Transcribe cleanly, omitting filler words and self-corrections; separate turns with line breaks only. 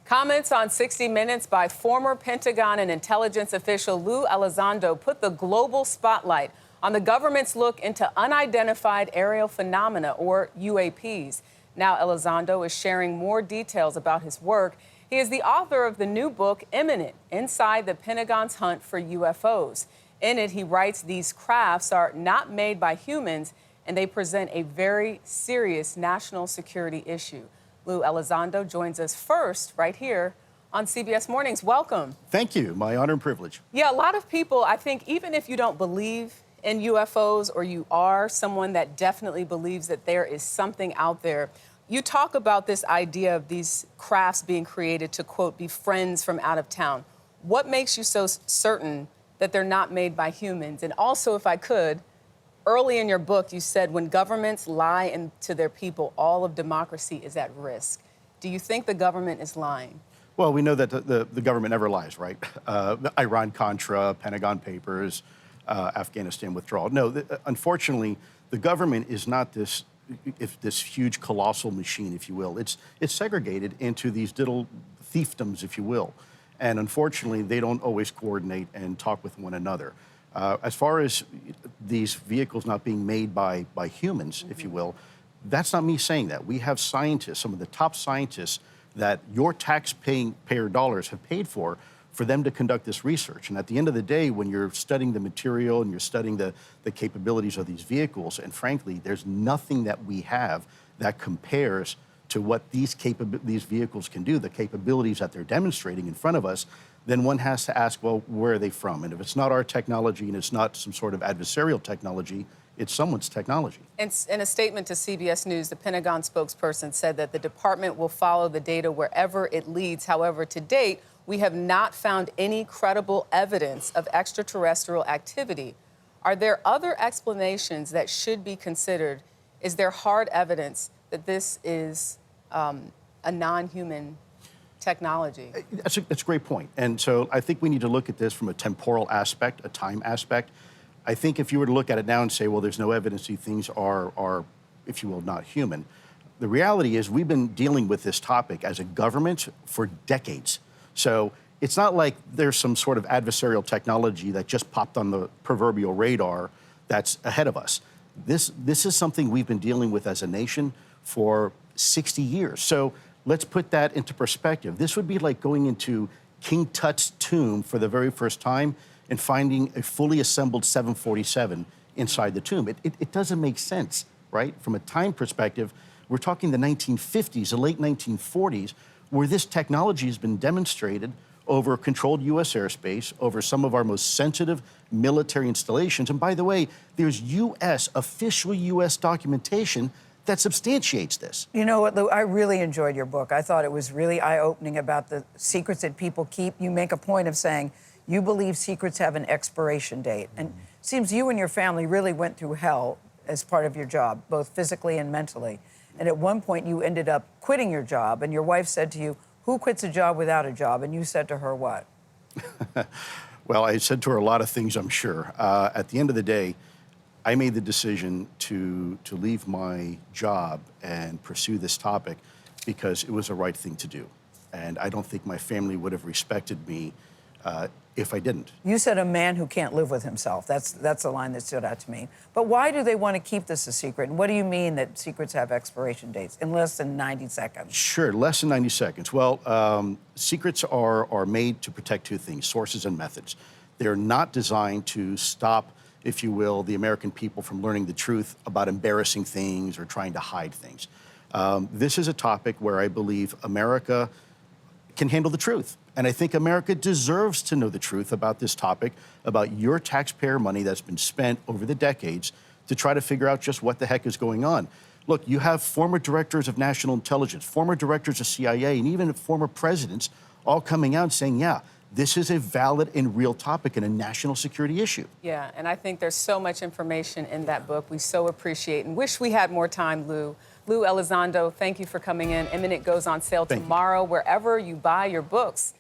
Comments on 60 Minutes by former Pentagon and intelligence official Lou Elizondo put the global spotlight on the government's look into unidentified aerial phenomena, or UAPs. Now Elizondo is sharing more details about his work. He is the author of the new book, Imminent, Inside the Pentagon's Hunt for UFOs. In it, he writes these crafts are not made by humans, and they present a very serious national security issue. Lou Elizondo joins us first right here on CBS Mornings. Welcome.
Thank you. My honor and privilege.
Yeah, a lot of people, I think, even if you don't believe in UFOs or you are someone that definitely believes that there is something out there, you talk about this idea of these crafts being created to, quote, be friends from out of town. What makes you so certain that they're not made by humans? And also, if I could, early in your book, you said when governments lie to their people, all of democracy is at risk. Do you think the government is lying?
Well, we know that the government never lies, right? Iran-Contra, Pentagon Papers, Afghanistan withdrawal. No, unfortunately, the government is not this huge, colossal machine, if you will. It's segregated into these little fiefdoms, if you will. And unfortunately, they don't always coordinate and talk with one another. As far as these vehicles not being made by humans, if you will, that's not me saying that. We have scientists, some of the top scientists that your taxpayer dollars have paid for them to conduct this research. And at the end of the day, when you're studying the material and you're studying the capabilities of these vehicles, and frankly, there's nothing that we have that compares to what these vehicles can do, the capabilities that they're demonstrating in front of us, then one has to ask, well, where are they from? And if it's not our technology and it's not some sort of adversarial technology, it's someone's technology. And
in a statement to CBS News, the Pentagon spokesperson said that the department will follow the data wherever it leads. However, to date, we have not found any credible evidence of extraterrestrial activity. Are there other explanations that should be considered? Is there hard evidence that this is a non-human technology?
That's a great point. And so I think we need to look at this from a temporal aspect, a time aspect. I think if you were to look at it now and say, well, there's no evidence these things are, if you will, not human. The reality is we've been dealing with this topic as a government for decades. So it's not like there's some sort of adversarial technology that just popped on the proverbial radar that's ahead of us. This is something we've been dealing with as a nation for 60 years. So let's put that into perspective. This would be like going into King Tut's tomb for the very first time and finding a fully assembled 747 inside the tomb. It doesn't make sense, right? From a time perspective, we're talking the 1950s, the late 1940s, where this technology has been demonstrated over controlled U.S. airspace, over some of our most sensitive military installations. And by the way, there's official U.S. documentation that substantiates this.
You know what, Lou? I really enjoyed your book. I thought it was really eye-opening about the secrets that people keep. You make a point of saying you believe secrets have an expiration date. And it seems you and your family really went through hell as part of your job, both physically and mentally. And at one point, you ended up quitting your job, and your wife said to you, who quits a job without a job? And you said to her what?
Well, I said to her a lot of things, I'm sure. At the end of the day, I made the decision to leave my job and pursue this topic because it was the right thing to do. And I don't think my family would have respected me if I didn't.
You said a man who can't live with himself. That's a line that stood out to me. But why do they want to keep this a secret? And what do you mean that secrets have expiration dates in less than 90 seconds?
Sure, less than 90 seconds. Well, secrets are made to protect two things, sources and methods. They're not designed to stop, if you will, the American people from learning the truth about embarrassing things or trying to hide things. This is a topic where I believe America can handle the truth. And I think America deserves to know the truth about this topic, about your taxpayer money that's been spent over the decades to try to figure out just what the heck is going on. Look, you have former directors of national intelligence, former directors of CIA, and even former presidents all coming out saying, yeah, this is a valid and real topic and a national security issue.
Yeah, and I think there's so much information in that book we so appreciate and wish we had more time, Lou. Lou Elizondo, thank you for coming in. Imminent goes on sale tomorrow wherever you buy your books.